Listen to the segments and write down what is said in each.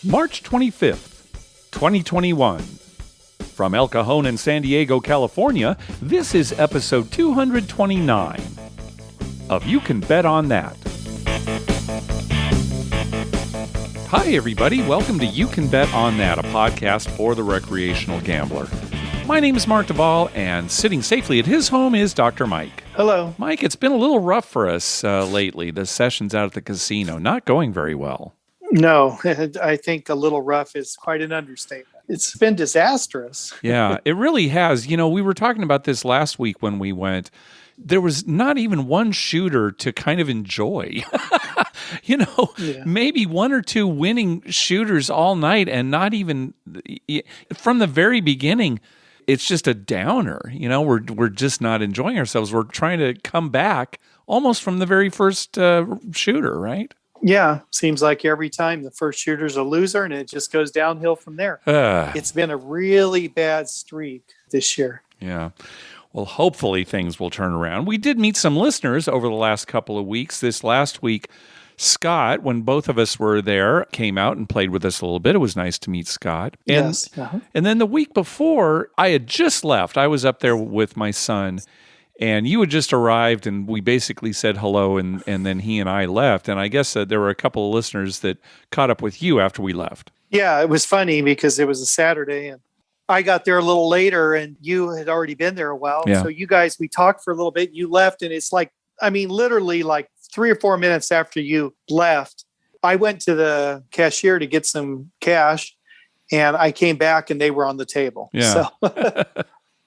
March 25th, 2021. From El Cajon in San Diego, California, this is episode 229 of You Can Bet on That. Hi, everybody. Welcome to You Can Bet on That, a podcast for the recreational gambler. My name is Mark Duvall, and sitting safely at his home is Dr. Mike. Hello. Mike, it's been a little rough for us lately. The sessions out at the casino, not going very well. No, I think a little rough is quite an understatement. It's been disastrous. Yeah, it really has. You know, we were talking about this last week when we went. There was not even one shooter to kind of enjoy. Maybe one or two winning shooters all night, and not even from the very beginning. It's just a downer. You know, we're just not enjoying ourselves. We're trying to come back almost from the very first shooter, right? Yeah, seems like every time the first shooter's a loser, and it just goes downhill from there. It's been a really bad streak this year. Yeah. Well, hopefully things will turn around. We did meet some listeners over the last couple of weeks. This last week, Scott, when both of us were there, came out and played with us a little bit. It was nice to meet Scott. Yes. And then the week before, I had just left. I was up there with my son, and you had just arrived, and we basically said hello, and then he and I left. And I guess there were a couple of listeners that caught up with you after we left. Yeah, it was funny because it was a Saturday, and I got there a little later, and you had already been there a while. Yeah. So you guys, we talked for a little bit. You left, and it's like, literally like 3 or 4 minutes after you left, I went to the cashier to get some cash, and I came back, and they were on the table. Yeah. So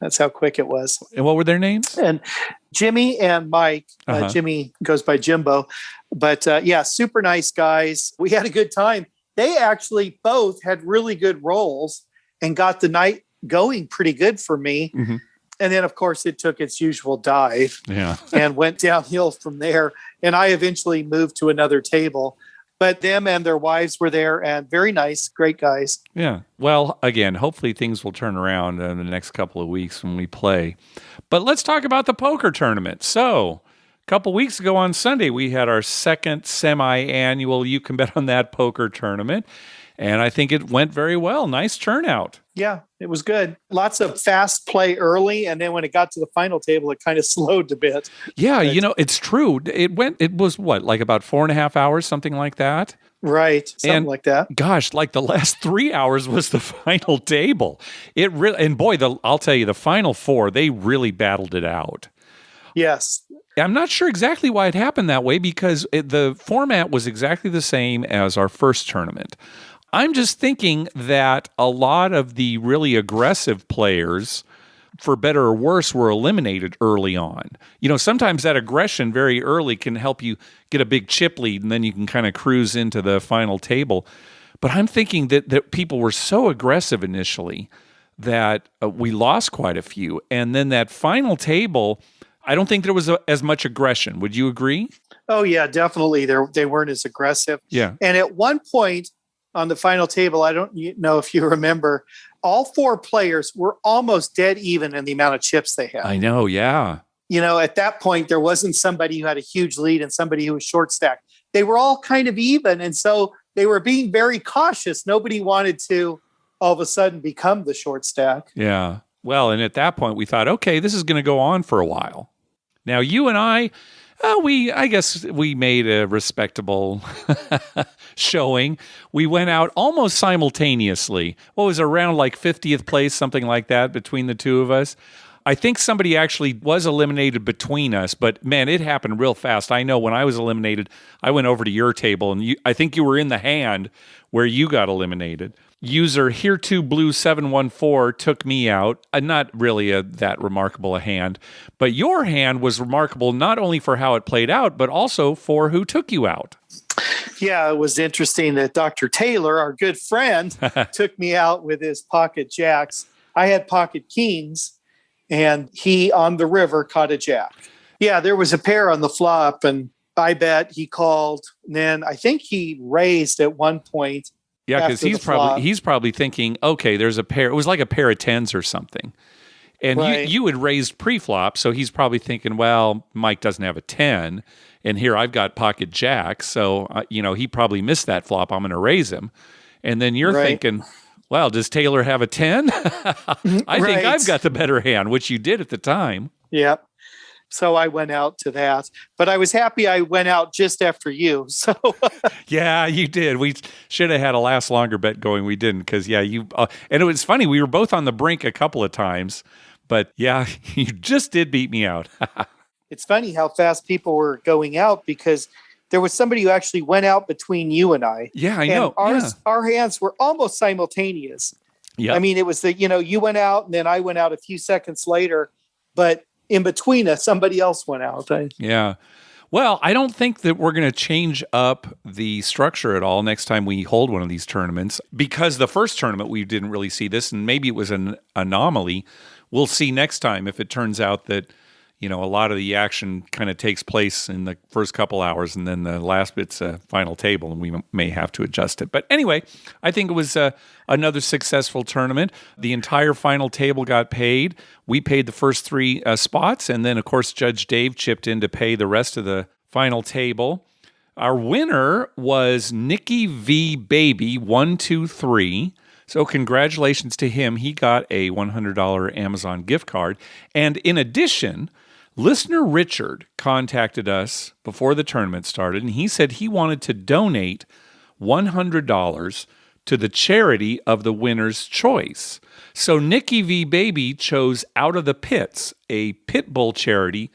that's how quick it was. And what were their names? And Jimmy and Mike. Jimmy goes by Jimbo. But super nice guys. We had a good time. They actually both had really good rolls and got the night going pretty good for me. Mm-hmm. And then, of course, it took its usual dive and went downhill from there. And I eventually moved to another table. But them and their wives were there, and very nice, great guys. Yeah. Well, again, hopefully things will turn around in the next couple of weeks when we play. But let's talk about the poker tournament. So, a couple weeks ago on Sunday, we had our second semi-annual You Can Bet on That poker tournament. And I think it went very well. Nice turnout. Yeah, it was good. Lots of fast play early. And then when it got to the final table, it kind of slowed a bit. Yeah, it's true. It was what, like about 4.5 hours, something like that? Right. Something like that. Gosh, like the last 3 hours was the final table. It really, and boy, I'll tell you, the final four, they really battled it out. Yes. I'm not sure exactly why it happened that way because the format was exactly the same as our first tournament. I'm just thinking that a lot of the really aggressive players, for better or worse, were eliminated early on. You know, sometimes that aggression very early can help you get a big chip lead, and then you can kind of cruise into the final table. But I'm thinking that people were so aggressive initially that we lost quite a few. And then that final table, I don't think there was as much aggression. Would you agree? Oh, yeah, definitely. They weren't as aggressive. Yeah. And at one point, on the final table, I don't know if you remember, all four players were almost dead even in the amount of chips they had. I know, yeah. You know, at that point, there wasn't somebody who had a huge lead and somebody who was short stacked. They were all kind of even. And so they were being very cautious. Nobody wanted to all of a sudden become the short stack. Yeah. Well, and at that point, we thought, okay, this is going to go on for a while. Now, you and I guess we made a respectable showing. We went out almost simultaneously. What was around like 50th place, something like that, between the two of us. I think somebody actually was eliminated between us, but man, it happened real fast. I know when I was eliminated, I went over to your table, and I think you were in the hand where you got eliminated. User HereToBlue714 took me out. Not really that remarkable a hand, but your hand was remarkable not only for how it played out, but also for who took you out. Yeah, it was interesting that Dr. Taylor, our good friend, took me out with his pocket jacks. I had pocket kings, and he on the river caught a jack. Yeah, there was a pair on the flop, and I bet he called. And then I think he raised at one point. Yeah, because he's probably thinking, okay, there's a pair. It was like a pair of tens or something. And right. you had raised pre-flop, so he's probably thinking, well, Mike doesn't have a 10, and here I've got pocket jack, so he probably missed that flop. I'm going to raise him. And then you're Right. thinking, well, does Taylor have a 10? I think I've got the better hand, which you did at the time. Yeah. So I went out to that, but I was happy I went out just after you. So Yeah, you did. We should have had a last longer bet going. We didn't because, yeah, you and it was funny. We were both on the brink a couple of times, but yeah, you just did beat me out. it's funny how fast people were going out because there was somebody who actually went out between you and I. Yeah, I know. Our hands were almost simultaneous. Yeah. I mean, it was you went out and then I went out a few seconds later, but in between us, somebody else went out. Yeah. Well, I don't think that we're going to change up the structure at all next time we hold one of these tournaments because the first tournament we didn't really see this, and maybe it was an anomaly. We'll see next time if it turns out that a lot of the action kind of takes place in the first couple hours, and then the last bit's a final table, and we may have to adjust it. But anyway, I think it was another successful tournament. The entire final table got paid. We paid the first three spots, and then, of course, Judge Dave chipped in to pay the rest of the final table. Our winner was Nikki V. Baby 123. So congratulations to him. He got a $100 Amazon gift card. And in addition, listener Richard contacted us before the tournament started, and he said he wanted to donate $100 to the charity of the winner's choice. So Nikki V. Baby chose Out of the Pits, a pit bull charity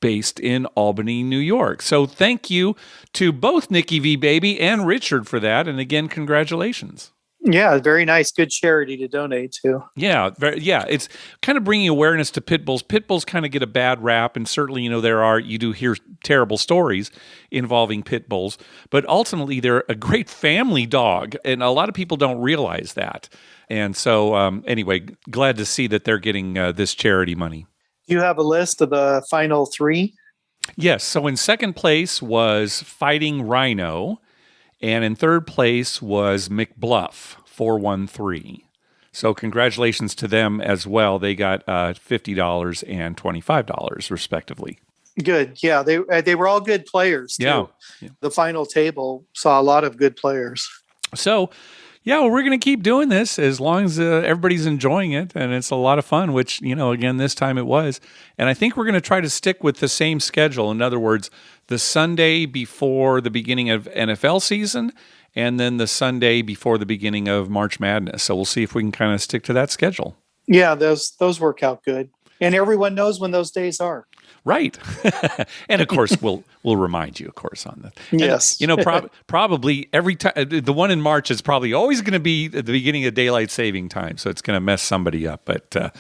based in Albany, New York. So thank you to both Nikki V. Baby and Richard for that. And again, congratulations. Yeah, very nice, good charity to donate to. Yeah, it's kind of bringing awareness to pit bulls. Pit bulls kind of get a bad rap, and certainly, you do hear terrible stories involving pit bulls, but ultimately they're a great family dog, and a lot of people don't realize that. And so, anyway, glad to see that they're getting this charity money. Do you have a list of the final three? Yes, so in second place was Fighting Rhino, and in third place was McBluff 413. So congratulations to them as well. They got $50 and $25 respectively. Good. Yeah, they were all good players too. Yeah. The final table saw a lot of good players. So, yeah, well, we're going to keep doing this as long as everybody's enjoying it, and it's a lot of fun, which, again, this time it was. And I think we're going to try to stick with the same schedule. In other words, the Sunday before the beginning of NFL season, and then the Sunday before the beginning of March Madness. So we'll see if we can kind of stick to that schedule. Yeah, those work out good. And everyone knows when those days are. Right. And of course, we'll remind you, of course, on that. And, yes. Probably every time, the one in March is probably always going to be at the beginning of daylight saving time. So it's going to mess somebody up. But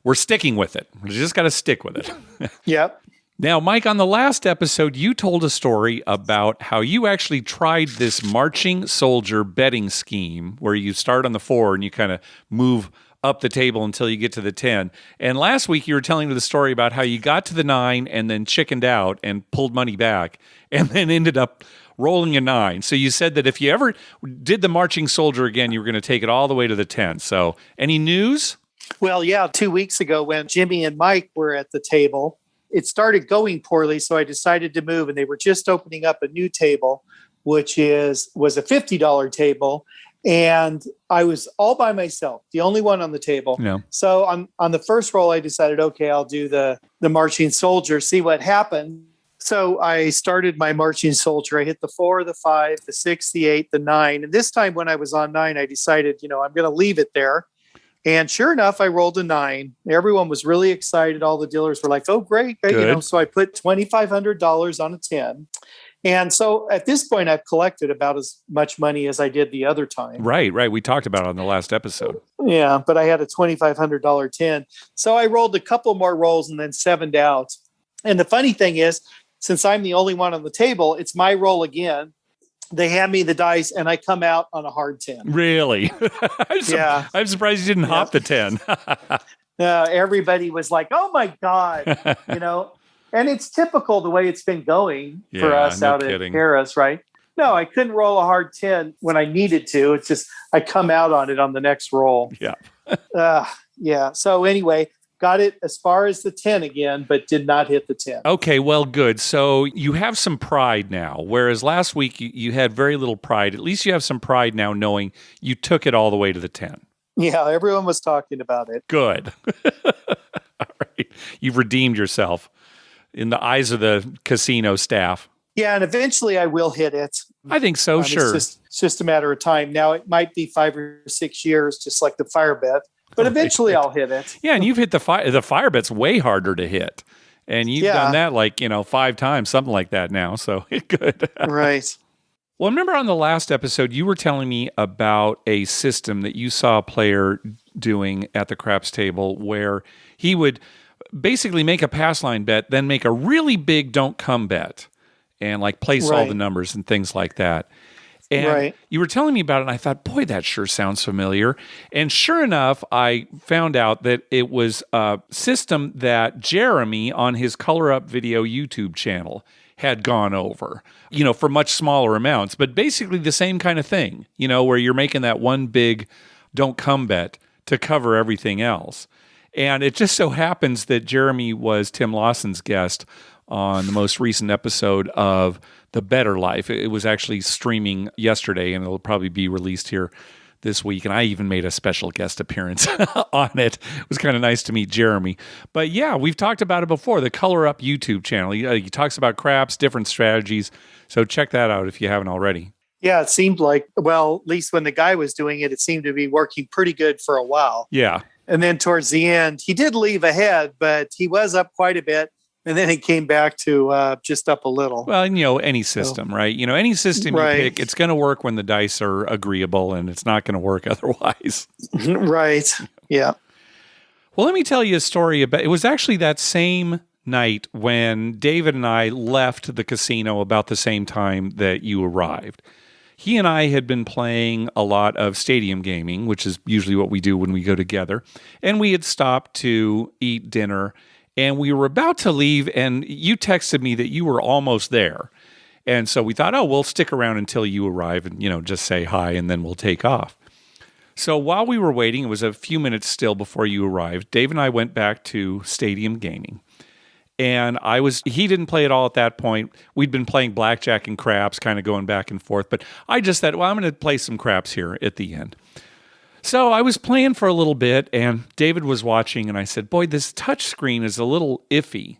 we're sticking with it. We just got to stick with it. Yep. Now, Mike, on the last episode, you told a story about how you actually tried this marching soldier betting scheme where you start on the 4 and you kind of move up the table until you get to the 10. And last week you were telling me the story about how you got to the 9 and then chickened out and pulled money back and then ended up rolling a 9. So you said that if you ever did the marching soldier again, you were going to take it all the way to the 10. So any news? Well, yeah, 2 weeks ago when Jimmy and Mike were at the table, it started going poorly. So I decided to move, and they were just opening up a new table, which was a $50 table. And I was all by myself, the only one on the table. Yeah. So on the first roll, I decided, okay, I'll do the marching soldier, see what happened. So I started my marching soldier. I hit the 4, the 5, the 6, the 8, the 9. And this time when I was on 9, I decided, I'm going to leave it there. And sure enough, I rolled a 9. Everyone was really excited. All the dealers were like, oh, great. So I put $2,500 on a 10. And so at this point, I've collected about as much money as I did the other time. Right. We talked about it on the last episode. Yeah, but I had a $2,500 10. So I rolled a couple more rolls and then 7'd out. And the funny thing is, since I'm the only one on the table, it's my roll again. They hand me the dice and I come out on a hard 10. Really? Yeah. I'm surprised you didn't hop the 10. Everybody was like, oh my God, And it's typical the way it's been going for us out at Harris, right? No, I couldn't roll a hard 10 when I needed to. It's just I come out on it on the next roll. Yeah. Yeah. So anyway, got it as far as the 10 again, but did not hit the 10. Okay, well, good. So you have some pride now, whereas last week you had very little pride. At least you have some pride now knowing you took it all the way to the 10. Yeah, everyone was talking about it. Good. All right. You've redeemed yourself in the eyes of the casino staff. Yeah, and eventually I will hit it. I think so, sure. It's just a matter of time. Now, it might be 5 or 6 years, just like the fire bet, but eventually I'll hit it. Yeah, and you've hit the fire bet's way harder to hit. And you've done that 5 times, something like that now. So good. Right. Well, remember on the last episode, you were telling me about a system that you saw a player doing at the craps table where he would basically make a pass line bet, then make a really big don't come bet and place all the numbers and things like that. And you were telling me about it, and I thought, boy, that sure sounds familiar. And sure enough, I found out that it was a system that Jeremy on his Color Up Video YouTube channel had gone over, for much smaller amounts, but basically the same kind of thing, where you're making that one big don't come bet to cover everything else. And it just so happens that Jeremy was Tim Lawson's guest on the most recent episode of The Better Life. It was actually streaming yesterday, and it'll probably be released here this week, and I even made a special guest appearance on it. It was kind of nice to meet Jeremy. But yeah, we've talked about it before, the Color Up YouTube channel. He talks about craps, different strategies, so check that out if you haven't already. Yeah, it seemed like, well, at least when the guy was doing it, it seemed to be working pretty good for a while. Yeah. And then towards the end, he did leave ahead, but he was up quite a bit. And then he came back to just up a little. Well, any system, right? Any system you pick, it's going to work when the dice are agreeable, and it's not going to work otherwise. Right. Yeah. Well, let me tell you a story about. It was actually that same night when David and I left the casino about the same time that you arrived. He and I had been playing a lot of stadium gaming, which is usually what we do when we go together, and we had stopped to eat dinner. And we were about to leave, and you texted me that you were almost there. And so we thought, we'll stick around until you arrive and, just say hi, and then we'll take off. So while we were waiting, it was a few minutes still before you arrived, Dave and I went back to Stadium Gaming. And he didn't play at all at that point. We'd been playing blackjack and craps, kind of going back and forth. But I just thought, I'm going to play some craps here at the end. So I was playing for a little bit, and David was watching, and I said, boy, this touch screen is a little iffy.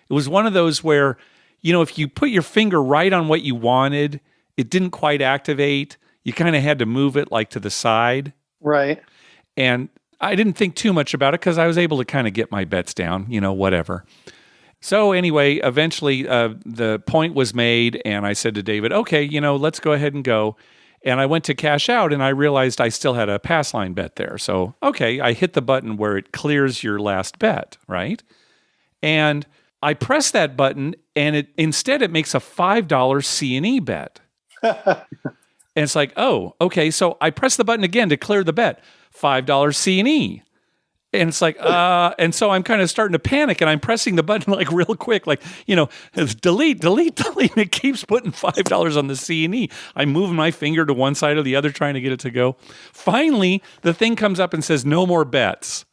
It was one of those where, if you put your finger right on what you wanted, it didn't quite activate. You kind of had to move it to the side. Right. And I didn't think too much about it because I was able to kind of get my bets down, whatever. So anyway, eventually the point was made, and I said to David, okay, let's go ahead and go. And I went to cash out, and I realized I still had a pass line bet there. So, okay, I hit the button where it clears your last bet, right? And I press that button, and instead it makes a $5 C&E bet. And it's like, oh, okay. So I press the button again to clear the bet, $5 C&E. And it's like, and so I'm kind of starting to panic, and I'm pressing the button real quick, it's delete. And it keeps putting $5 on the C&E. I'm moving my finger to one side or the other, trying to get it to go. Finally, the thing comes up and says, no more bets.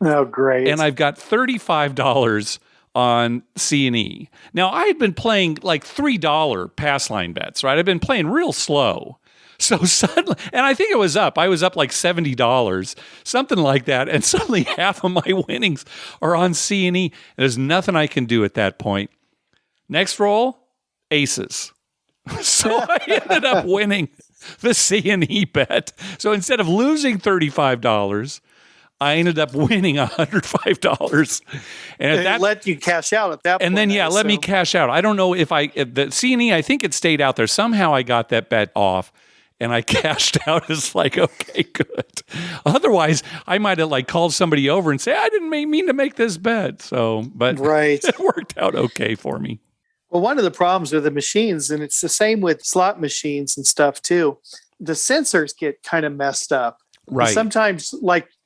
Oh, great. And I've got $35 on C&E. Now, I had been playing $3 pass line bets, right? I've been playing real slow. So suddenly, and I think it was up. I was up $70, something like that. And suddenly half of my winnings are on C&E. There's nothing I can do at that point. Next roll, aces. So I ended up winning the C&E bet. So instead of losing $35, I ended up winning $105. And at that, let you cash out at that point. And then, let me cash out. I don't know if the C&E, I think it stayed out there. Somehow I got that bet off. And I cashed out. It's okay, good. Otherwise, I might have called somebody over and say, I didn't mean to make this bet. So, but right. It worked out okay for me. Well, one of the problems with the machines, and it's the same with slot machines and stuff too, the sensors get kind of messed up. Right. And sometimes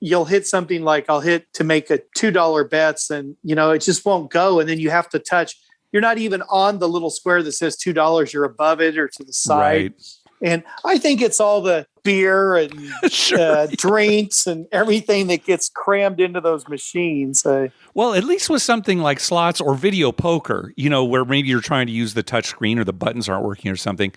you'll hit something I'll hit to make a $2 bets and, it just won't go. And then you have to touch. You're not even on the little square that says $2. You're above it or to the side. Right. And I think it's all the beer and Sure. drinks and everything that gets crammed into those machines. Well, at least with something like slots or video poker, where maybe you're trying to use the touch screen or the buttons aren't working or something.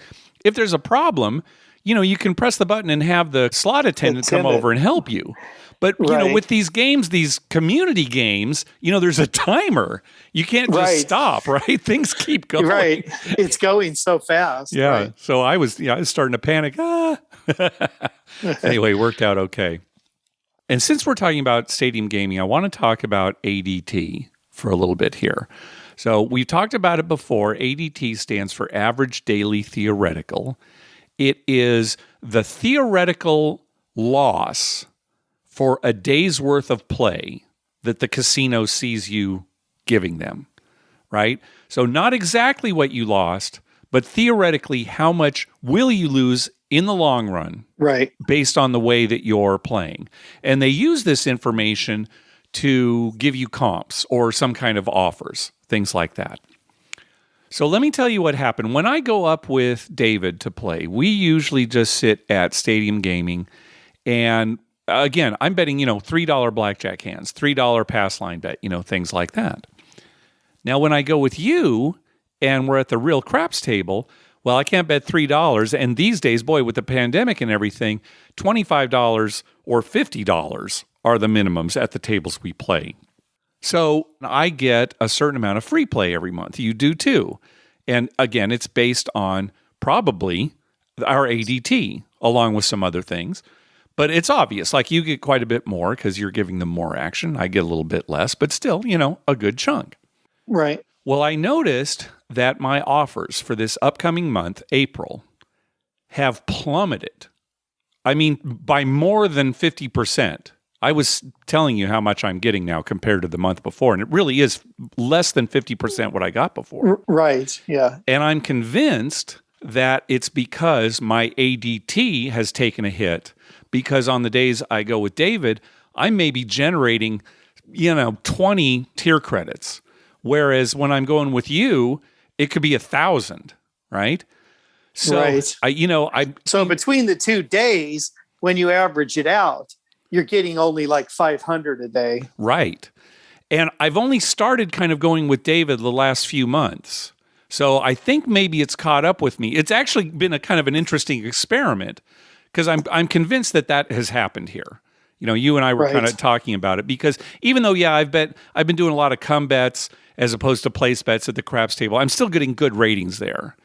If there's a problem, you can press the button and have the slot attendant come over and help you. But, with these games, these community games, there's a timer. You can't just stop, right? Things keep going. Right. It's going so fast. Yeah. Right. So I was starting to panic. Anyway, worked out okay. And since we're talking about stadium gaming, I want to talk about ADT for a little bit here. So we've talked about it before. ADT stands for Average Daily Theoretical. It is the theoretical loss for a day's worth of play that the casino sees you giving them, right? So not exactly what you lost, but theoretically, how much will you lose in the long run, right? Based on the way that you're playing. And they use this information to give you comps or some kind of offers, things like that. So let me tell you what happened. When I go up with David to play, we usually just sit at Stadium Gaming. And again, I'm betting, $3 blackjack hands, $3 pass line bet, things like that. Now, when I go with you and we're at the real craps table, well, I can't bet $3. And these days, boy, with the pandemic and everything, $25 or $50 are the minimums at the tables we play. So I get a certain amount of free play every month. You do too. And again, it's based on probably our ADT along with some other things. But it's obvious, like you get quite a bit more because you're giving them more action. I get a little bit less, but still, a good chunk. Right. Well, I noticed that my offers for this upcoming month, April, have plummeted. I mean, by more than 50%. I was telling you how much I'm getting now compared to the month before, and it really is less than 50% what I got before. Right, yeah. And I'm convinced that it's because my ADT has taken a hit, because on the days I go with David, I may be generating, 20 tier credits, whereas when I'm going with you, it could be 1,000, right? So, right. So between the 2 days, when you average it out, you're getting only like 500 a day. Right. And I've only started kind of going with David the last few months. So I think maybe it's caught up with me. It's actually been a kind of an interesting experiment because I'm convinced that has happened here. You and I were kind of talking about it because even though, I've been doing a lot of come bets as opposed to place bets at the craps table, I'm still getting good ratings there.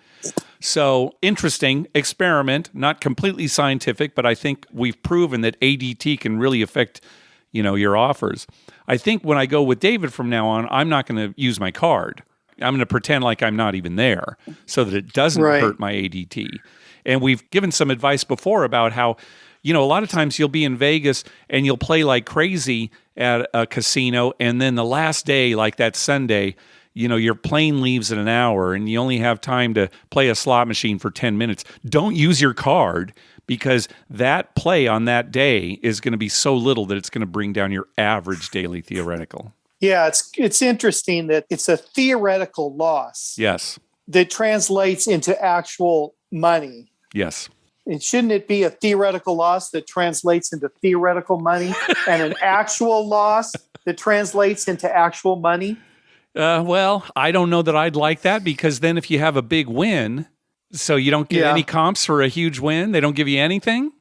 So interesting experiment, not completely scientific, but I think we've proven that ADT can really affect, your offers. I think when I go with David from now on, I'm not going to use my card. I'm going to pretend like I'm not even there so that it doesn't hurt my ADT. And we've given some advice before about how, a lot of times you'll be in Vegas and you'll play like crazy at a casino. And then the last day, like that Sunday, your plane leaves in an hour and you only have time to play a slot machine for 10 minutes. Don't use your card because that play on that day is going to be so little that it's going to bring down your average daily theoretical. Yeah, it's interesting that it's a theoretical loss. Yes. That translates into actual money. Yes. And shouldn't it be a theoretical loss that translates into theoretical money and an actual loss that translates into actual money? Well, I don't know that I'd like that because then if you have a big win, so you don't get any comps for a huge win, they don't give you anything?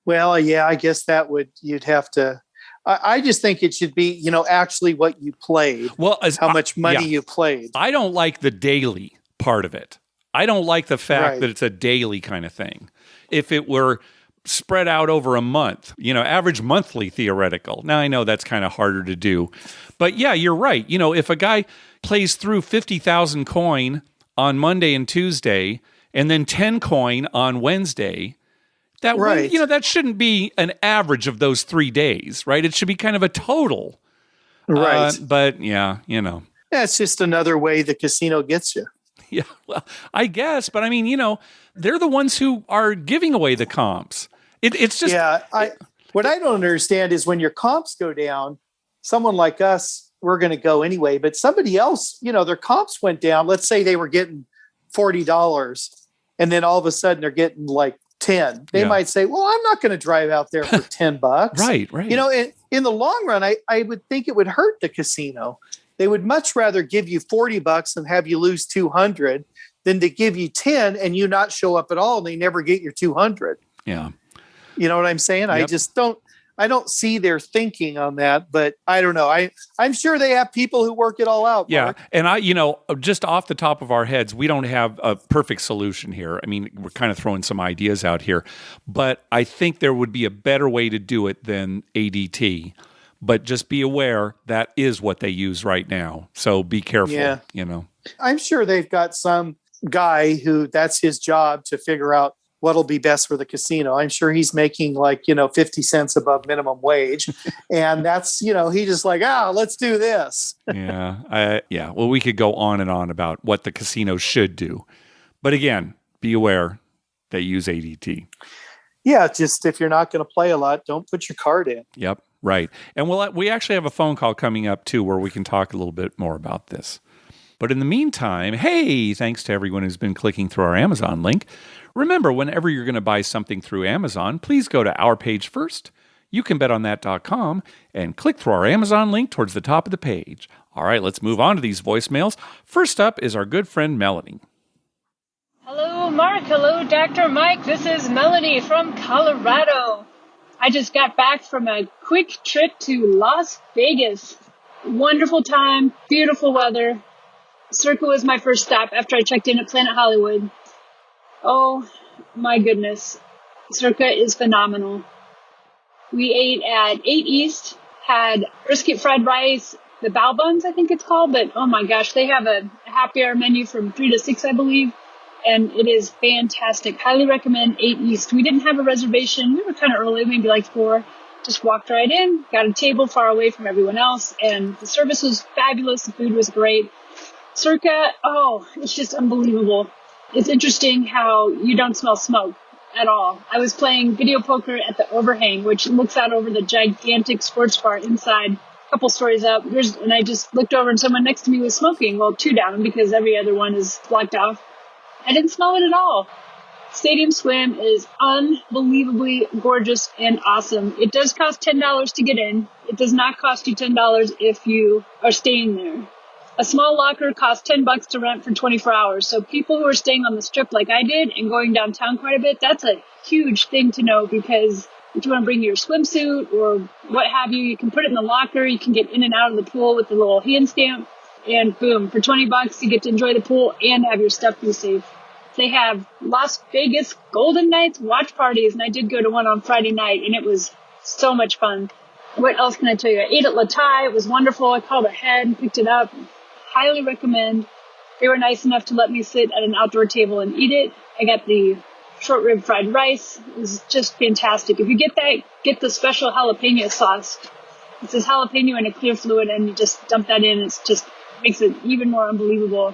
Well, yeah, I guess you'd have to. I just think it should be, actually what you played. Well, how much money you played. I don't like the daily part of it. I don't like the fact that it's a daily kind of thing. If it were spread out over a month, average monthly theoretical. Now, I know that's kind of harder to do. But yeah, you're right. If a guy plays through 50,000 coin on Monday and Tuesday and then 10 coin on Wednesday, that shouldn't be an average of those 3 days, right? It should be kind of a total. Right. But yeah, That's just another way the casino gets you. Yeah, well, I guess. But I mean, they're the ones who are giving away the comps. It's just... Yeah, what I don't understand is when your comps go down, someone like us, we're going to go anyway. But somebody else, their comps went down. Let's say they were getting $40 and then all of a sudden they're getting like 10. They might say, well, I'm not going to drive out there for $10. Right. You know, in the long run, I would think it would hurt the casino. They would much rather give you $40 and have you lose 200 than to give you 10 and you not show up at all and they never get your 200. Yeah. You know what I'm saying? Yep. I don't see their thinking on that, but I don't know. I'm sure they have people who work it all out. Yeah. Mark. And just off the top of our heads, we don't have a perfect solution here. I mean, we're kind of throwing some ideas out here, but I think there would be a better way to do it than ADT. But just be aware that is what they use right now. So be careful, I'm sure they've got some guy who that's his job to figure out what'll be best for the casino. I'm sure he's making 50 cents above minimum wage. And that's, he just let's do this. Yeah. Well, we could go on and on about what the casino should do. But again, be aware they use ADT. Yeah. Just if you're not going to play a lot, don't put your card in. Yep. Right. And we actually have a phone call coming up too, where we can talk a little bit more about this. But in the meantime, hey, thanks to everyone who's been clicking through our Amazon link. Remember, whenever you're going to buy something through Amazon, please go to our page first. You can betonThat.com and click through our Amazon link towards the top of the page. All right, let's move on to these voicemails. First up is our good friend Melanie. Hello, Mark. Hello, Dr. Mike. This is Melanie from Colorado. I just got back from a quick trip to Las Vegas. Wonderful time, beautiful weather. Circa was my first stop after I checked in at Planet Hollywood. Oh, my goodness. Circa is phenomenal. We ate at 8 East, had brisket fried rice, the bao buns, I think it's called, but oh my gosh, they have a happy hour menu from 3 to 6, I believe, and it is fantastic. Highly recommend 8 East. We didn't have a reservation. We were kind of early, maybe 4. Just walked right in, got a table far away from everyone else, and the service was fabulous. The food was great. Circa, it's just unbelievable. It's interesting how you don't smell smoke at all. I was playing video poker at the overhang, which looks out over the gigantic sports bar inside, a couple stories up. And I just looked over and someone next to me was smoking. Well, 2 down because every other one is blocked off. I didn't smell it at all. Stadium Swim is unbelievably gorgeous and awesome. It does cost $10 to get in. It does not cost you $10 if you are staying there. A small locker costs $10 to rent for 24 hours. So people who are staying on the strip like I did and going downtown quite a bit, that's a huge thing to know because if you want to bring your swimsuit or what have you, you can put it in the locker. You can get in and out of the pool with the little hand stamp. And boom, for $20, you get to enjoy the pool and have your stuff be safe. They have Las Vegas Golden Knights watch parties, and I did go to one on Friday night, and it was so much fun. What else can I tell you? I ate at La Tai. It was wonderful. I called ahead and picked it up. Highly recommend. They were nice enough to let me sit at an outdoor table and eat it. I got the short rib fried rice. It was just fantastic. If you get that, get the special jalapeno sauce. It says jalapeno in a clear fluid, and you just dump that in. It just makes it even more unbelievable.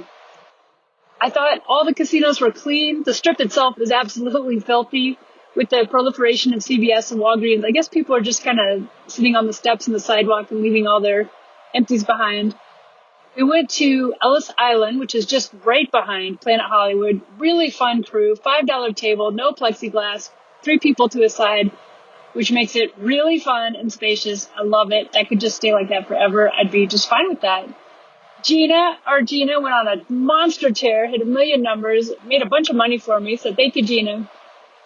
I thought all the casinos were clean. The strip itself is absolutely filthy with the proliferation of CVS and Walgreens. I guess people are just kind of sitting on the steps and the sidewalk and leaving all their empties behind. We went to Ellis Island, which is just right behind Planet Hollywood. Really fun crew, $5 table, no plexiglass, 3 people to a side, which makes it really fun and spacious. I love it. I could just stay like that forever. I'd be just fine with that. Gina went on a monster tear, hit 1 million numbers, made a bunch of money for me, so thank you, Gina.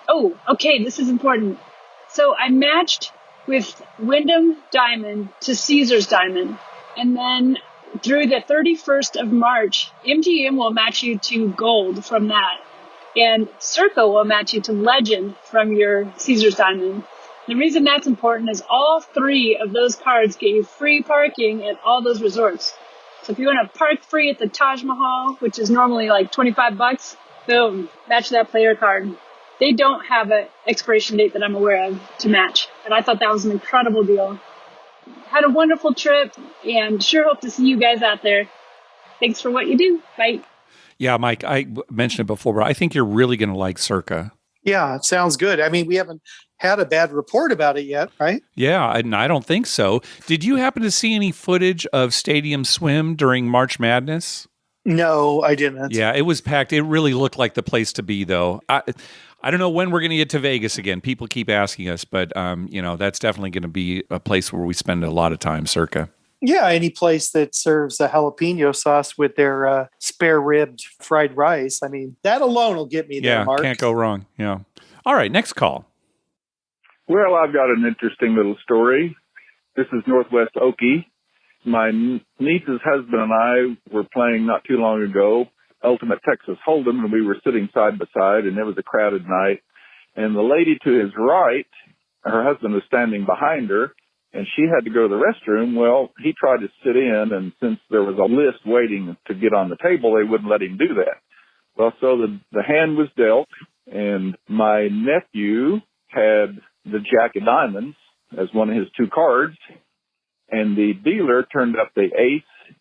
Oh, okay, this is important. So I matched with Wyndham Diamond to Caesars Diamond, and then through the 31st of March, MGM will match you to gold from that. And Circa will match you to legend from your Caesars Diamond. The reason that's important is all 3 of those cards get you free parking at all those resorts. So if you want to park free at the Taj Mahal, which is normally $25, boom, match that player card. They don't have an expiration date that I'm aware of to match. And I thought that was an incredible deal. Had a wonderful trip and sure hope to see you guys out there. Thanks for what you do. Bye. Yeah, Mike, I mentioned it before, but I think you're really going to like Circa. Yeah, it sounds good. I mean, we haven't had a bad report about it yet, right? Yeah, and I don't think so. Did you happen to see any footage of Stadium Swim during March Madness? No, I didn't. Yeah, it was packed. It really looked like the place to be, though. I don't know when we're going to get to Vegas again. People keep asking us, but that's definitely going to be a place where we spend a lot of time, circa. Yeah, any place that serves a jalapeno sauce with their spare ribbed fried rice. I mean, that alone will get me there, Mark. Can't go wrong. Yeah. All right, next call. Well, I've got an interesting little story. This is Northwest Okie. My niece's husband and I were playing not too long ago Ultimate Texas Hold'em, and we were sitting side by side, and it was a crowded night. And the lady to his right, her husband was standing behind her, and she had to go to the restroom. Well, he tried to sit in, and since there was a list waiting to get on the table, they wouldn't let him do that. Well, so the hand was dealt, and my nephew had the Jack of Diamonds as one of his two cards, and the dealer turned up the ace,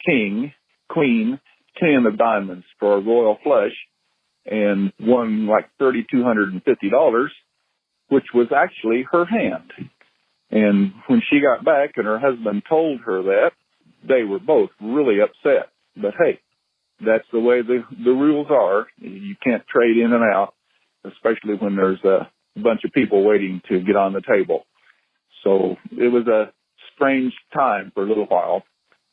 king, queen, 10 of diamonds for a royal flush, and won like $3,250, which was actually her hand. And when she got back and her husband told her that, they were both really upset. But hey, that's the way the rules are. You can't trade in and out, especially when there's a bunch of people waiting to get on the table. So it was a strange time for a little while,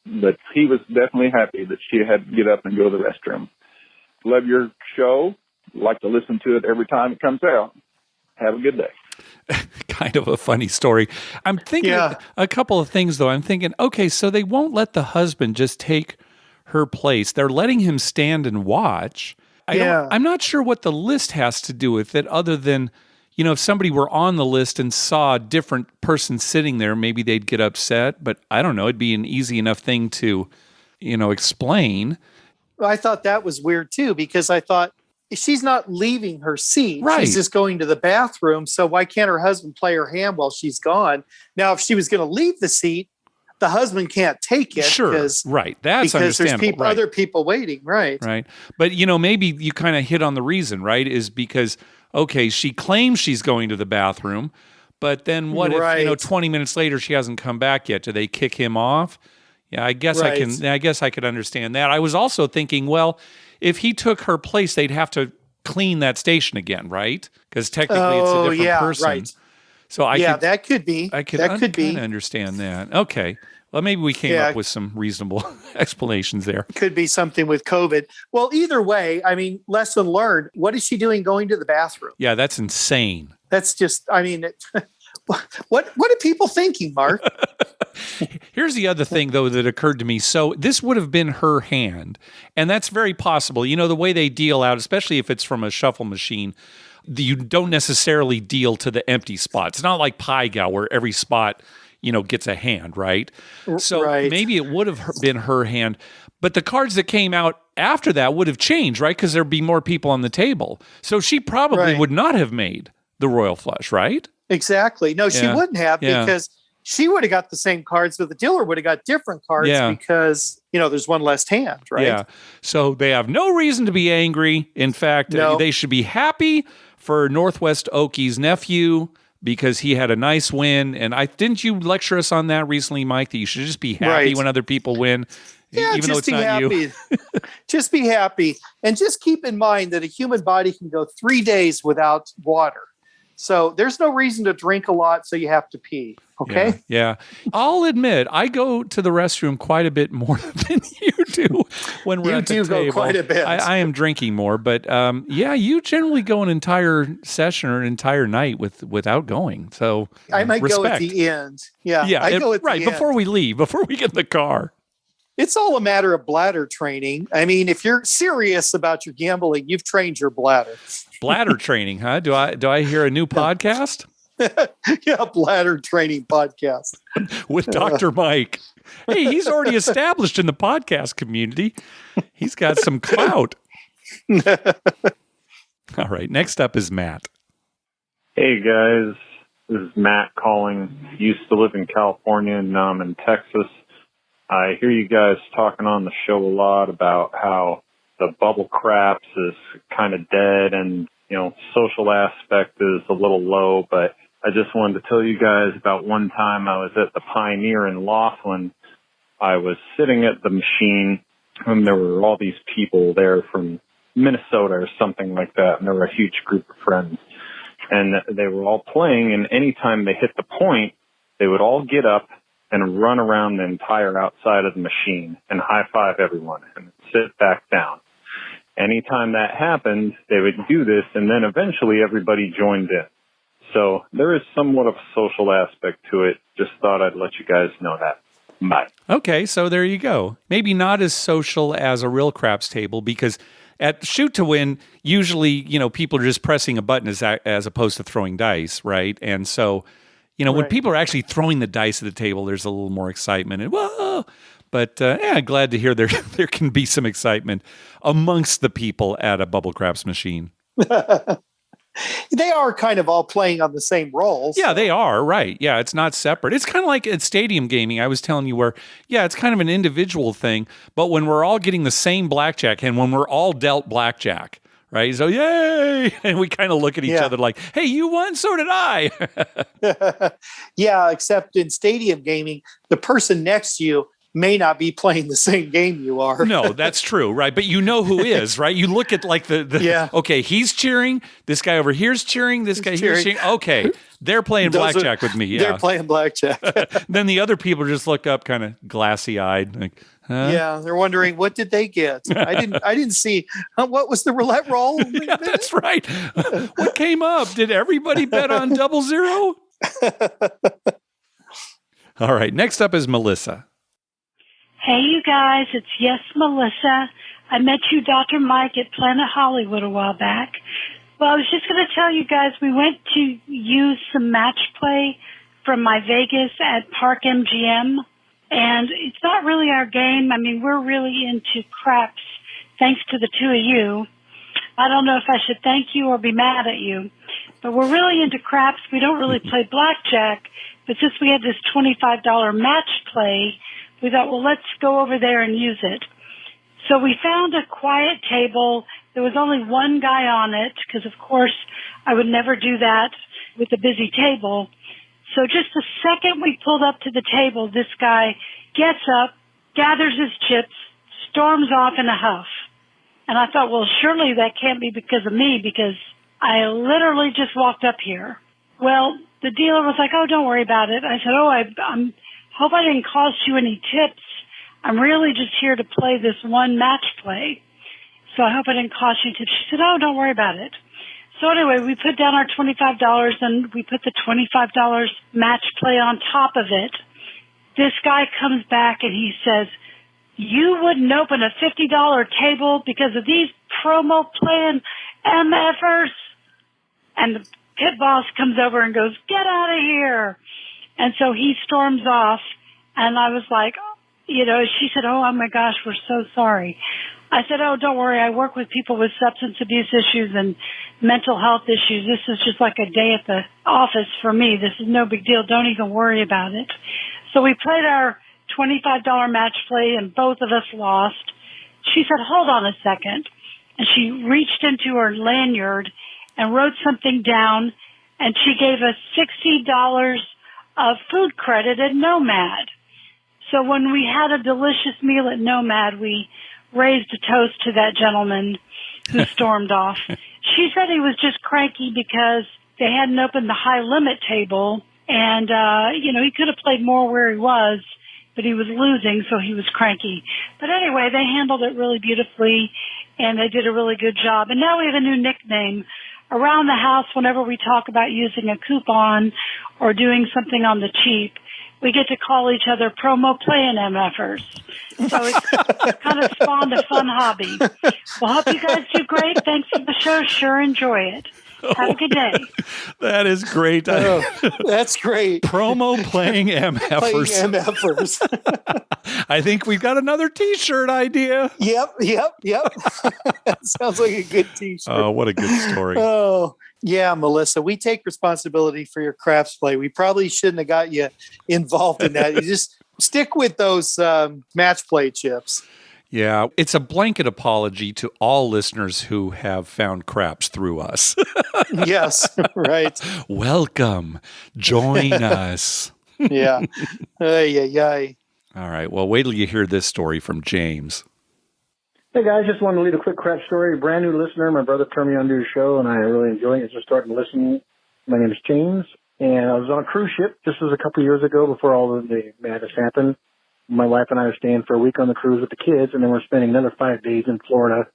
but he was definitely happy that she had to get up and go to the restroom. Love your show. Like to listen to it every time it comes out. Have a good day. Kind of a funny story. I'm thinking a couple of things, though. I'm thinking, okay, so they won't let the husband just take her place. They're letting him stand and watch. I'm not sure what the list has to do with it, other than, if somebody were on the list and saw a different person sitting there, maybe they'd get upset. But I don't know. It'd be an easy enough thing to, explain. Well, I thought that was weird, too, because I thought, she's not leaving her seat. Right. She's just going to the bathroom. So why can't her husband play her hand while she's gone? Now, if she was going to leave the seat, the husband can't take it. Sure. Right. That's because understandable. There's other people waiting. Right. Right. But, maybe you kind of hit on the reason, right? Is because, okay, she claims she's going to the bathroom, but then what if, 20 minutes later, she hasn't come back yet? Do they kick him off? Yeah, I guess I could understand that. I was also thinking, well, if he took her place, they'd have to clean that station again, right? Because technically it's a different person. Right. So that could be. I could understand that. Okay. Well, maybe we came up with some reasonable explanations there. Could be something with COVID. Well, either way, I mean, lesson learned. What is she doing going to the bathroom? Yeah, that's insane. That's just, what are people thinking, Mark? Here's the other thing, though, that occurred to me. So this would have been her hand, and that's very possible. The way they deal out, especially if it's from a shuffle machine, you don't necessarily deal to the empty spots. It's not like Pie Gal where every spot, gets a hand, right? So maybe it would have been her hand, but the cards that came out after that would have changed, right? Because there'd be more people on the table. So she probably would not have made the royal flush, right? Exactly. No, she wouldn't have because she would have got the same cards, but the dealer would have got different cards because, there's one less hand, right? Yeah. So they have no reason to be angry. In fact, they should be happy for Northwest Okie's nephew because he had a nice win. And didn't you lecture us on that recently, Mike, that you should just be happy when other people win, even though it's not happy. you? Just be happy. And just keep in mind that a human body can go 3 days without water. So there's no reason to drink a lot, so you have to pee. Okay? Yeah. I'll admit, I go to the restroom quite a bit more than you do when we're at the table. You do go quite a bit. I am drinking more, but you generally go an entire session or an entire night without going. So I might go at the end. Yeah. I go at the end. Before we leave, before we get in the car. It's all a matter of bladder training. I mean, if you're serious about your gambling, you've trained your bladder. Bladder training, huh? Do I hear a new podcast? Yeah, bladder training podcast with Dr. Mike. Hey, he's already established in the podcast community. He's got some clout. All right, next up is Matt. Hey guys, this is Matt calling. Used to live in California, and now I'm in Texas. I hear you guys talking on the show a lot about how the bubble craps is kind of dead and, social aspect is a little low, but I just wanted to tell you guys about one time I was at the Pioneer in Laughlin. I was sitting at the machine and there were all these people there from Minnesota or something like that, and there were a huge group of friends. And they were all playing, and anytime they hit the point, they would all get up and run around the entire outside of the machine and high-five everyone and sit back down. Anytime that happened, they would do this, and then eventually everybody joined in. So there is somewhat of a social aspect to it. Just thought I'd let you guys know that. Bye. Okay, so there you go. Maybe not as social as a real craps table, because at Shoot to Win, usually, people are just pressing a button as opposed to throwing dice, right? And so, when people are actually throwing the dice at the table, there's a little more excitement. And whoa! But glad to hear there can be some excitement amongst the people at a bubble craps machine. They are kind of all playing on the same roles. Yeah, they are, right. Yeah, it's not separate. It's kind of like at stadium gaming, I was telling you, where, it's kind of an individual thing, but when we're all getting the same blackjack and when we're all dealt blackjack, right? So, yay! And we kind of look at each other like, hey, you won, so did I. Yeah, except in stadium gaming, the person next to you may not be playing the same game you are. No, that's true, right? But you know who is, right? You look at like okay, he's cheering, this guy over here's cheering, this guy here's cheering. Okay, they're playing blackjack with me. Yeah. They're playing blackjack. Then the other people just look up kind of glassy-eyed, like, huh? Yeah, they're wondering, what did they get? I didn't see. What was the roulette roll? Yeah, that's right. What came up? Did everybody bet on 00? All right, next up is Melissa. Hey, you guys, it's Melissa. I met you, Dr. Mike, at Planet Hollywood a while back. Well, I was just going to tell you guys, we went to use some match play from my Vegas at Park MGM, and it's not really our game. I mean, we're really into craps, thanks to the two of you. I don't know if I should thank you or be mad at you, but we're really into craps. We don't really play blackjack, but since we had this $25 match play, we thought, well, let's go over there and use it. So we found a quiet table. There was only one guy on it because, of course, I would never do that with a busy table. So just the second we pulled up to the table, this guy gets up, gathers his chips, storms off in a huff. And I thought, well, surely that can't be because of me, because I literally just walked up here. Well, the dealer was like, oh, don't worry about it. I said, I'm hope I didn't cost you any tips. I'm really just here to play this one match play. So I hope I didn't cost you tips. She said, oh, don't worry about it. So anyway, we put down our $25 and we put the $25 match play on top of it. This guy comes back and he says, you wouldn't open a $50 table because of these promo playing MFers? And the pit boss comes over and goes, get out of here. And so he storms off, and I was like, she said, oh my gosh, we're so sorry. I said, oh, don't worry. I work with people with substance abuse issues and mental health issues. This is just like a day at the office for me. This is no big deal. Don't even worry about it. So we played our $25 match play, and both of us lost. She said, hold on a second. And she reached into her lanyard and wrote something down, and she gave us $60 of food credit at Nomad. So when we had a delicious meal at Nomad, we raised a toast to that gentleman who stormed off. She said he was just cranky because they hadn't opened the high limit table, and he could have played more where he was, but he was losing, so he was cranky. But anyway, they handled it really beautifully, and they did a really good job. And now we have a new nickname. Around the house, whenever we talk about using a coupon or doing something on the cheap, we get to call each other promo playing MFers. So it's kind of spawned a fun hobby. Well, hope you guys do great. Thanks for the show. Sure enjoy it. Have a good day. That is great. That's great. Promo playing MFers. Playing MFers. I think we've got another T-shirt idea. Yep. That sounds like a good T-shirt. Oh, what a good story. Oh, yeah, Melissa, we take responsibility for your crafts play. We probably shouldn't have got you involved in that. You just stick with those match play chips. Yeah, it's a blanket apology to all listeners who have found craps through us. Yes, right. Welcome. Join us. Yeah. Ay. All right. Well, wait till you hear this story from James. Hey guys, just wanted to leave a quick crap story. Brand new listener. My brother turned me on to your show, and I really enjoy it. Just starting to listen. My name is James, and I was on a cruise ship. This was a couple of years ago before all of the madness happened. My wife and I are staying for a week on the cruise with the kids, and then we're spending another 5 days in Florida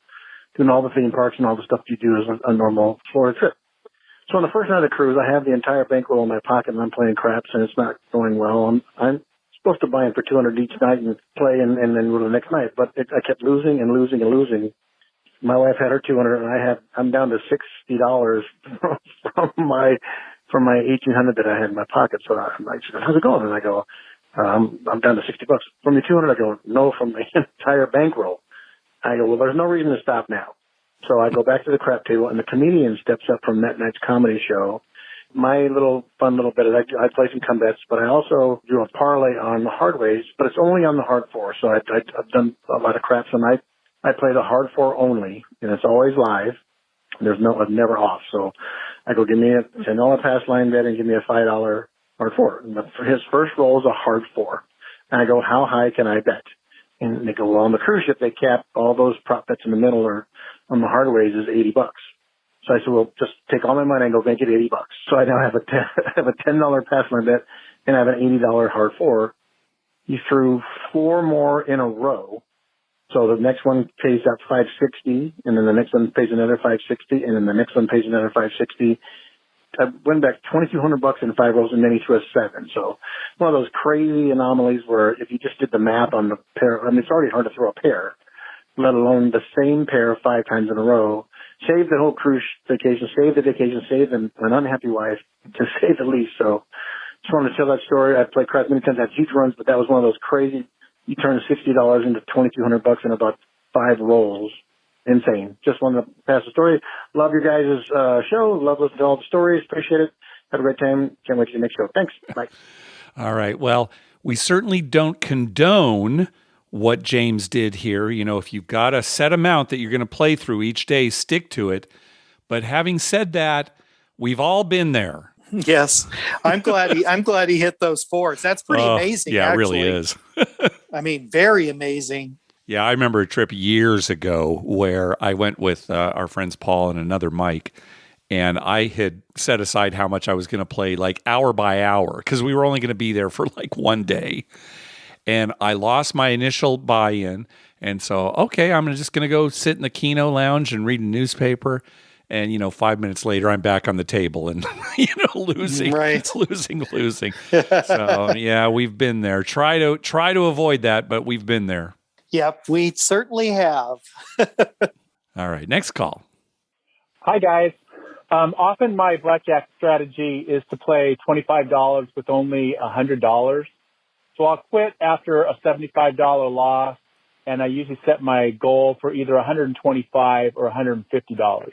doing all the theme parks and all the stuff you do as a normal Florida trip. So on the first night of the cruise, I have the entire bankroll in my pocket, and I'm playing craps, and it's not going well. I'm supposed to buy them for $200 each night and play and then go to the next night. But I kept losing and losing and losing. My wife had her 200 and I'm down to $60 from my $1,800 that I had in my pocket. So she goes, how's it going? And I go, I'm down to $60. From the 200, I go, no, from the entire bankroll. I go, well, there's no reason to stop now. So I go back to the crap table and the comedian steps up from that night's comedy show. My fun little bit is I play some come bets, but I also do a parlay on the hard ways, but it's only on the hard four. So I've done a lot of craps, and I play the hard four only, and it's always live. I'm never off. So I go, give me a $10 pass line bet and give me a $5 hard four. And his first roll is a hard four. And I go, how high can I bet? And they go, well, on the cruise ship, they cap all those prop bets in the middle, or on the hard ways is $80. So I said, well, just take all my money and go make it $80. So I now have a $10 pass line bet, and I have an $80 hard four. He threw 4 more in a row. So the next one pays out $560, and then the next one pays another $560, and then the next one pays another $560. I went back $2,200 in 5 rolls, and then he threw a 7. So one of those crazy anomalies where if you just did the math on the pair, I mean, it's already hard to throw a pair, let alone the same pair 5 times in a row. Save the whole cruise vacation, save the vacation, save an unhappy wife, to say the least. So just wanted to tell that story. I've played craps many times, I had huge runs, but that was one of those crazy, you turn $60 into $2,200 in about 5 rolls. Insane. Just wanted to pass the story. Love your guys' show. Love listening to all the stories. Appreciate it. Have a great time. Can't wait to the next show. Thanks. Bye. All right. Well, we certainly don't condone what James did here. You know, if you've got a set amount that you're going to play through each day, stick to it. But having said that, we've all been there. Yes. I'm glad he hit those 4s. That's pretty amazing. Yeah, actually. It really is. I mean, very amazing. Yeah, I remember a trip years ago where I went with our friends Paul and another Mike, and I had set aside how much I was going to play like hour by hour because we were only going to be there for like one day. And I lost my initial buy-in, and so, okay, I'm just going to go sit in the Keno lounge and read a newspaper. And, 5 minutes later, I'm back on the table and, losing, right. losing. So, yeah, we've been there. Try to avoid that, but we've been there. Yep, we certainly have. All right, next call. Hi, guys. Often my blackjack strategy is to play $25 with only $100. So I'll quit after a $75 loss, and I usually set my goal for either $125 or $150.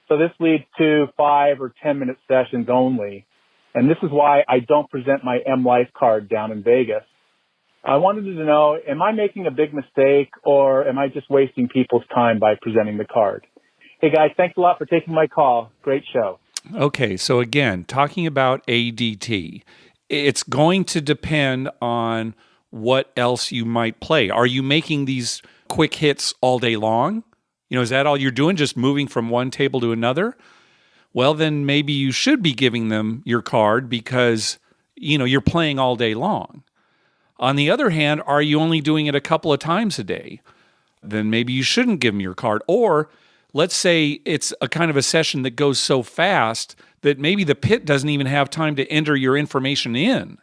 So this leads to 5 or 10 minute sessions only. And this is why I don't present my M Life card down in Vegas. I wanted to know, am I making a big mistake, or am I just wasting people's time by presenting the card? Hey, guys, thanks a lot for taking my call. Great show. Okay, so again, talking about ADT, it's going to depend on what else you might play. Are you making these quick hits all day long? Is that all you're doing, just moving from one table to another? Well, then maybe you should be giving them your card because, you're playing all day long. On the other hand, are you only doing it a couple of times a day? Then maybe you shouldn't give them your card. Or let's say it's a kind of a session that goes so fast that maybe the pit doesn't even have time to enter your information in.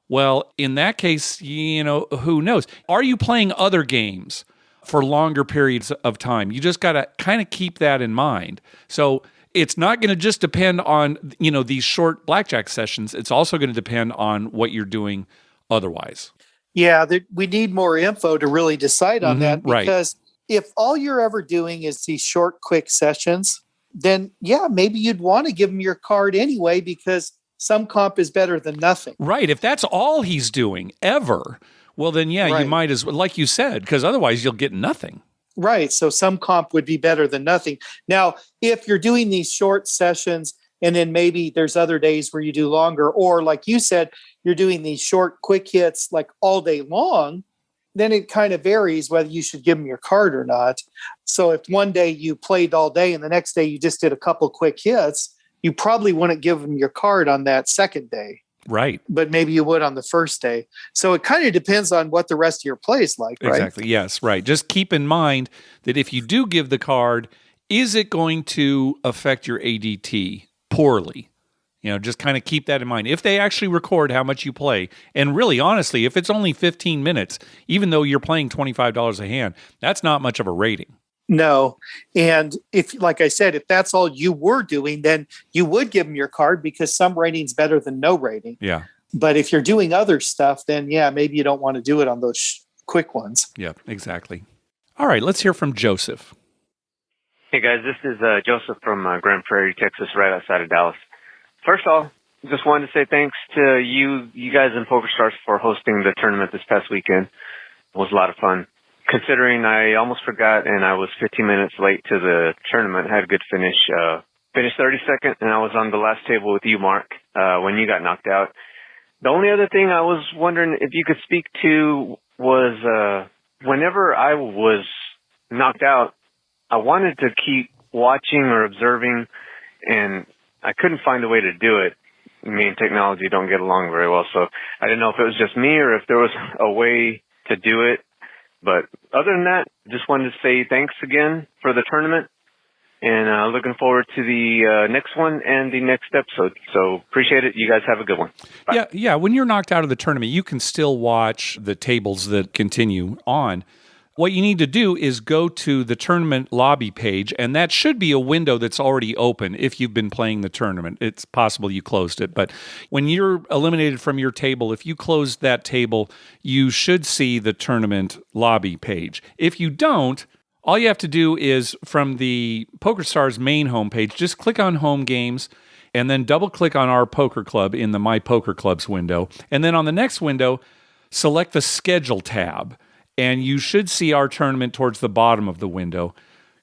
Well, in that case, who knows? Are you playing other games for longer periods of time? You just got to kind of keep that in mind. So it's not going to just depend on, these short blackjack sessions. It's also going to depend on what you're doing otherwise. Yeah, we need more info to really decide on that, because right. If all you're ever doing is these short, quick sessions, then yeah, maybe you'd want to give him your card anyway, because some comp is better than nothing. Right. If that's all he's doing ever, well, then yeah, right. You might as well, like you said, because otherwise you'll get nothing. Right. So some comp would be better than nothing. Now, if you're doing these short sessions, and then maybe there's other days where you do longer, or like you said, you're doing these short, quick hits like all day long, then it kind of varies whether you should give them your card or not. So if one day you played all day and the next day you just did a couple quick hits, you probably wouldn't give them your card on that second day. Right. But maybe you would on the first day. So it kind of depends on what the rest of your play is like, right? Exactly. Yes, right. Just keep in mind that if you do give the card, is it going to affect your ADT poorly? Just kind of keep that in mind. If they actually record how much you play, and really, honestly, if it's only 15 minutes, even though you're playing $25 a hand, that's not much of a rating. No. And if, like I said, if that's all you were doing, then you would give them your card because some rating's better than no rating. Yeah. But if you're doing other stuff, then yeah, maybe you don't want to do it on those quick ones. Yeah, exactly. All right, let's hear from Joseph. Hey guys, this is Joseph from Grand Prairie, Texas, right outside of Dallas. First of all, just wanted to say thanks to you guys in PokerStars for hosting the tournament this past weekend. It was a lot of fun. Considering I almost forgot and I was 15 minutes late to the tournament, had a good finish. Finished 32nd, and I was on the last table with you, Mark, when you got knocked out. The only other thing I was wondering if you could speak to was whenever I was knocked out, I wanted to keep watching or observing, and I couldn't find a way to do it. Me and technology don't get along very well, so I didn't know if it was just me or if there was a way to do it. But other than that, just wanted to say thanks again for the tournament, and looking forward to the next one and the next episode. So appreciate it. You guys have a good one. Bye. Yeah. When you're knocked out of the tournament, you can still watch the tables that continue on. What you need to do is go to the tournament lobby page, and that should be a window that's already open if you've been playing the tournament. It's possible you closed it, but when you're eliminated from your table, if you closed that table, you should see the tournament lobby page. If you don't, all you have to do is from the PokerStars main homepage, just click on Home Games, and then double-click on our poker club in the My Poker Clubs window. And then on the next window, select the Schedule tab. And you should see our tournament towards the bottom of the window.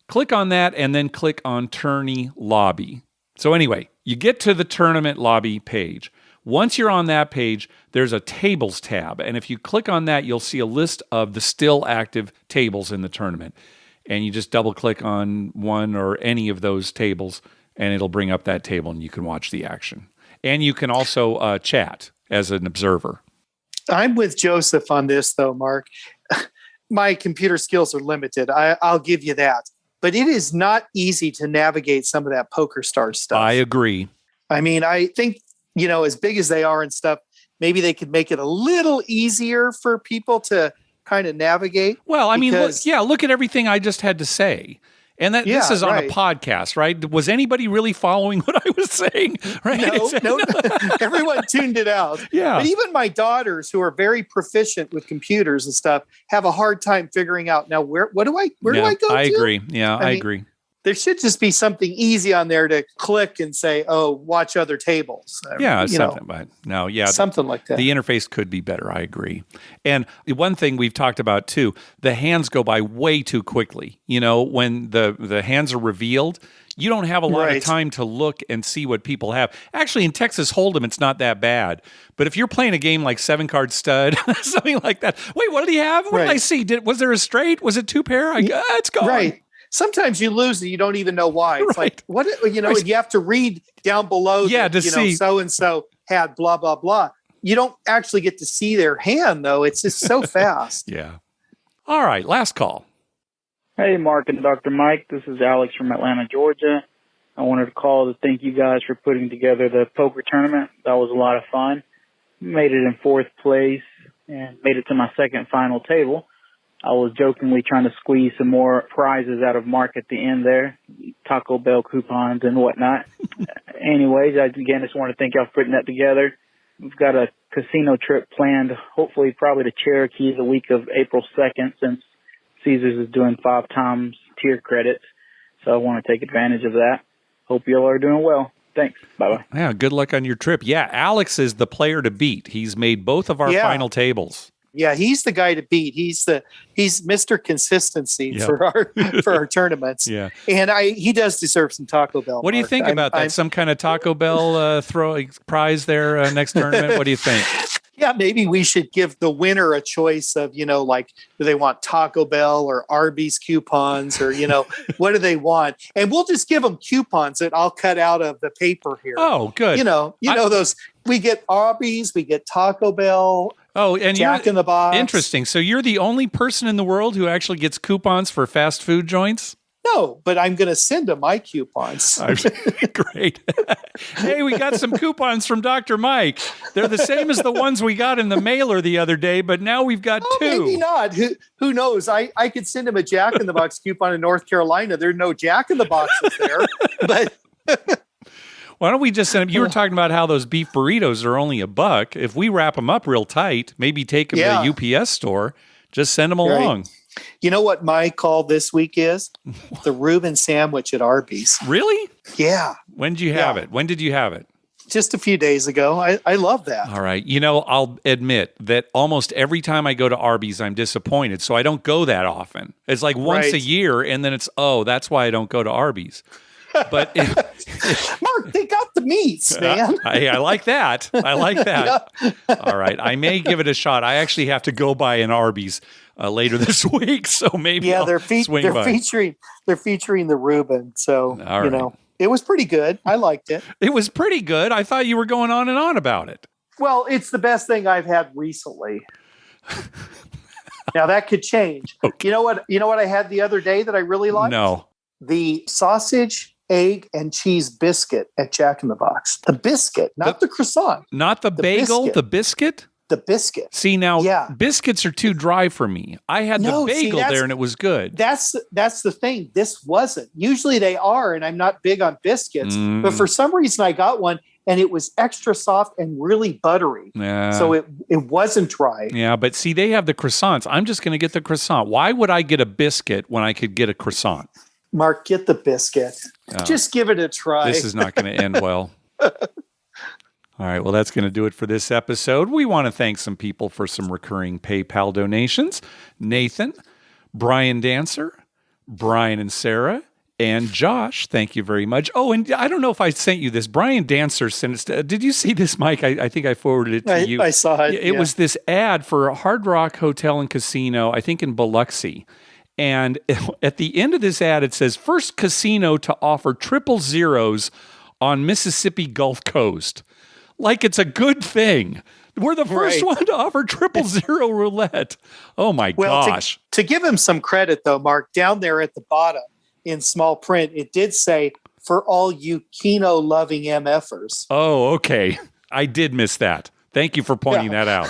Click on that and then click on Tourney Lobby. So anyway, you get to the tournament lobby page. Once you're on that page, there's a Tables tab. And if you click on that, you'll see a list of the still active tables in the tournament. And you just double click on one or any of those tables, and it'll bring up that table and you can watch the action. And you can also chat as an observer. I'm with Joseph on this, though, Mark. My computer skills are limited. I'll give you that. But it is not easy to navigate some of that PokerStars stuff. I agree. I mean, I think, as big as they are and stuff, maybe they could make it a little easier for people to kind of navigate. Well, I mean, look at everything I just had to say. And this is on a podcast, right? Was anybody really following what I was saying? Right? No. Everyone tuned it out. Yeah. But even my daughters, who are very proficient with computers and stuff, have a hard time figuring out now where do I go to? I agree. Yeah, I agree. There should just be something easy on there to click and say, "Oh, watch other tables." Yeah, something. But no, something like that. The interface could be better. I agree. And one thing we've talked about too: the hands go by way too quickly. When the hands are revealed, you don't have a lot of time to look and see what people have. Actually, in Texas Hold'em, it's not that bad. But if you're playing a game like 7-Card Stud, something like that, wait, what did he have? What did I see? Was there a straight? Was it two pair? It's gone. Right. Sometimes you lose and you don't even know why. It's like, what, you have to read down below that, see. so-and-so had blah, blah, blah. You don't actually get to see their hand, though. It's just so fast. Yeah. All right, last call. Hey, Mark and Dr. Mike. This is Alex from Atlanta, Georgia. I wanted to call to thank you guys for putting together the poker tournament. That was a lot of fun. Made it in fourth place and made it to my second final table. I was jokingly trying to squeeze some more prizes out of Mark at the end there, Taco Bell coupons and whatnot. Anyways, I just want to thank y'all for putting that together. We've got a casino trip planned, hopefully probably to Cherokee the week of April 2nd, since Caesars is doing 5 times tier credits. So I want to take advantage of that. Hope y'all are doing well. Thanks. Bye-bye. Yeah, good luck on your trip. Yeah, Alex is the player to beat. He's made both of our final tables. Yeah, he's the guy to beat. He's Mr. Consistency for our tournaments. Yeah, and he does deserve some Taco Bell. What do you think about that? Some kind of Taco Bell prize there next tournament? What do you think? Yeah, maybe we should give the winner a choice of, like, do they want Taco Bell or Arby's coupons or, what do they want? And we'll just give them coupons that I'll cut out of the paper here. Oh, good. Those, we get Arby's, we get Taco Bell. Oh, and Jack in the Box. Interesting. So you're the only person in the world who actually gets coupons for fast food joints? No, but I'm going to send them my coupons. Great. Hey, we got some coupons from Dr. Mike. They're the same as the ones we got in the mailer the other day, but now we've got two. Maybe not. Who knows? I could send him a Jack in the Box coupon in North Carolina. There's no Jack in the Boxes there. But why don't we just send him? You were talking about how those beef burritos are only $1. If we wrap them up real tight, maybe take them to the UPS store, just send them along. You know what my call this week is? The Reuben sandwich at Arby's. Really? Yeah. When did you have it? When did you have it? Just a few days ago. I love that. All right. I'll admit that almost every time I go to Arby's, I'm disappointed. So I don't go that often. It's like once a year, and then it's, that's why I don't go to Arby's. But Mark, they got the meats, man. I like that. I like that. Yeah. All right. I may give it a shot. I actually have to go by an Arby's later this week, so maybe they're featuring the Reuben. So it was pretty good. I liked it. It was pretty good. I thought you were going on and on about it. Well, it's the best thing I've had recently. Now that could change. Okay. You know what I had the other day that I really liked? No. The sausage, egg, and cheese biscuit at Jack in the Box. The biscuit, not the croissant. Not the bagel, biscuit. The biscuit? The biscuit. See, now, biscuits are too dry for me. I had the bagel there, and it was good. That's the thing. This wasn't. Usually they are, and I'm not big on biscuits. But for some reason, I got one, and it was extra soft and really buttery. Yeah. So it wasn't dry. Yeah, but see, they have the croissants. I'm just going to get the croissant. Why would I get a biscuit when I could get a croissant? Mark, get the biscuit. Just give it a try. This is not going to end well. All right, well, that's going to do it for this episode. We want to thank some people for some recurring PayPal donations. Nathan, Brian Dancer, Brian and Sarah, and Josh. Thank you very much. Oh, and I don't know if I sent you this. Brian Dancer sent it. Did you see this, Mike? I think I forwarded it to you. I saw it. It was this ad for a Hard Rock Hotel and Casino, I think in Biloxi. And at the end of this ad, it says, first casino to offer 000s on Mississippi Gulf Coast. Like it's a good thing. We're the first one to offer 000 roulette. Oh, my gosh. To give him some credit, though, Mark, down there at the bottom in small print, it did say, for all you Keno-loving MFers. Oh, okay. I did miss that. Thank you for pointing that out.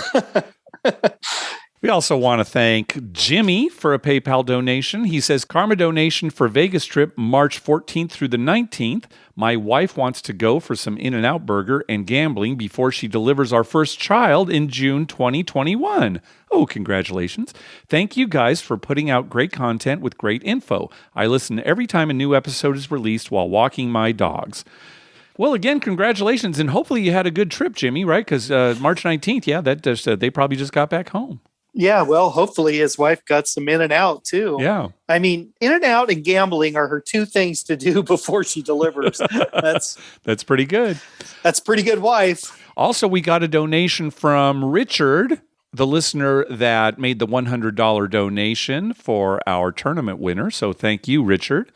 We also want to thank Jimmy for a PayPal donation. He says, Karma donation for Vegas trip March 14th through the 19th. My wife wants to go for some In-N-Out burger and gambling before she delivers our first child in June 2021. Oh, congratulations. Thank you guys for putting out great content with great info. I listen every time a new episode is released while walking my dogs. Well, again, congratulations, and hopefully you had a good trip, Jimmy, right? Because March 19th, they probably just got back home. Yeah, well, hopefully his wife got some In-N-Out too. Yeah. I mean, In-N-Out and gambling are her two things to do before she delivers. That's pretty good. That's pretty good wife. Also, we got a donation from Richard, the listener that made the $100 donation for our tournament winner. So thank you, Richard.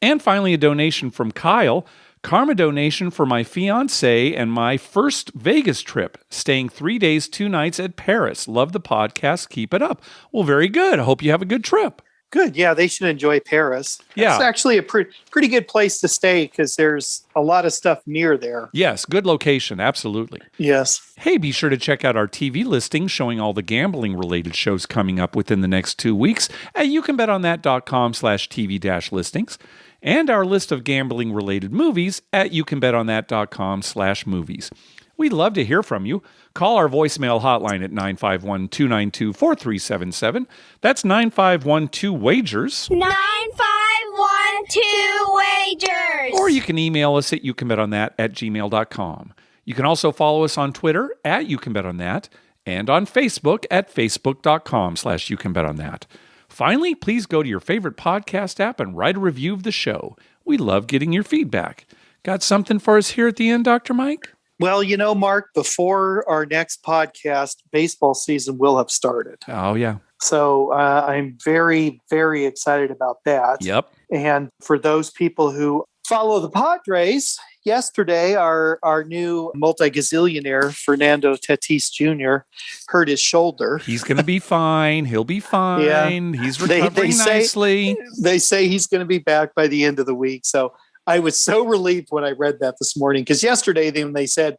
And finally, a donation from Kyle. Karma donation for my fiance and my first Vegas trip, staying 3 days, 2 nights at Paris. Love the podcast. Keep it up. Well, very good. I hope you have a good trip. Good. Yeah, they should enjoy Paris. Yeah. It's actually a pretty good place to stay because there's a lot of stuff near there. Yes, good location. Absolutely. Yes. Hey, be sure to check out our TV listing showing all the gambling-related shows coming up within the next 2 weeks at youcanbetonthat.com/TV-listings. And our list of gambling-related movies at youcanbetonthat.com/movies. We'd love to hear from you. Call our voicemail hotline at 951-292-4377. That's 9512-WAGERS. 9512-WAGERS. Or you can email us at youcanbetonthat@gmail.com. You can also follow us on Twitter at youcanbetonthat and on Facebook at facebook.com/youcanbetonthat. Finally, please go to your favorite podcast app and write a review of the show. We love getting your feedback. Got something for us here at the end, Dr. Mike? Well, Mark, before our next podcast, baseball season will have started. Oh, yeah. So I'm very, very excited about that. Yep. And for those people who follow the Padres, yesterday our new multi-gazillionaire, Fernando Tatis Jr., hurt his shoulder. He's going to be fine. He'll be fine. Yeah. He's recovering nicely. They say he's going to be back by the end of the week. So I was so relieved when I read that this morning, because yesterday when they said,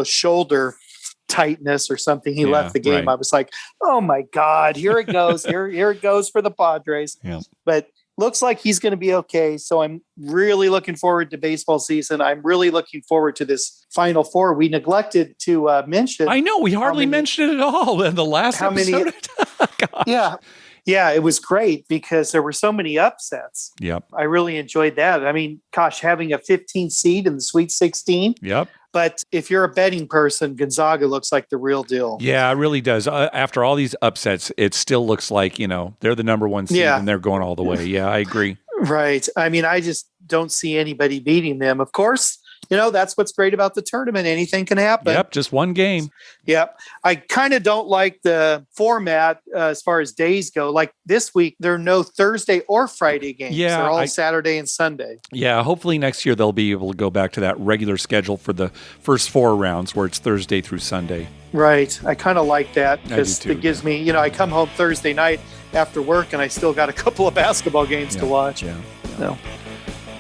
shoulder tightness or something, he left the game. Right. I was like, oh my God, here it goes. here it goes for the Padres. Yeah. But looks like he's going to be okay. So I'm really looking forward to baseball season. I'm really looking forward to this Final Four. We neglected to mention. I know, we hardly mentioned it at all in the last episode. Yeah, it was great because there were so many upsets. Yep. I really enjoyed that. I mean, gosh, having a 15 seed in the Sweet 16. Yep. But if you're a betting person, Gonzaga looks like the real deal. Yeah, it really does. After all these upsets, it still looks like, they're the number one seed and they're going all the way. Yeah, I agree. Right. I mean, I just don't see anybody beating them. Of course, that's what's great about the tournament. Anything can happen. Yep, just one game. Yep. I kind of don't like the format as far as days go. Like this week, there are no Thursday or Friday games. Yeah, they're all Saturday and Sunday. Yeah, hopefully next year they'll be able to go back to that regular schedule for the first 4 rounds where it's Thursday through Sunday. Right. I kind of like that because it gives me, I come home Thursday night after work and I still got a couple of basketball games to watch. Yeah. No.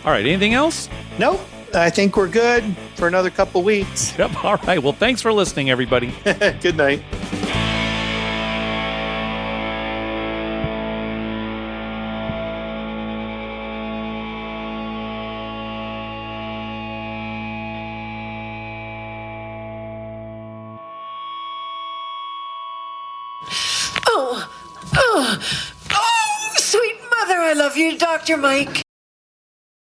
All right. Anything else? Nope. I think we're good for another couple weeks. Yep. All right. Well, thanks for listening, everybody. Good night. Oh, sweet mother, I love you, Dr. Mike.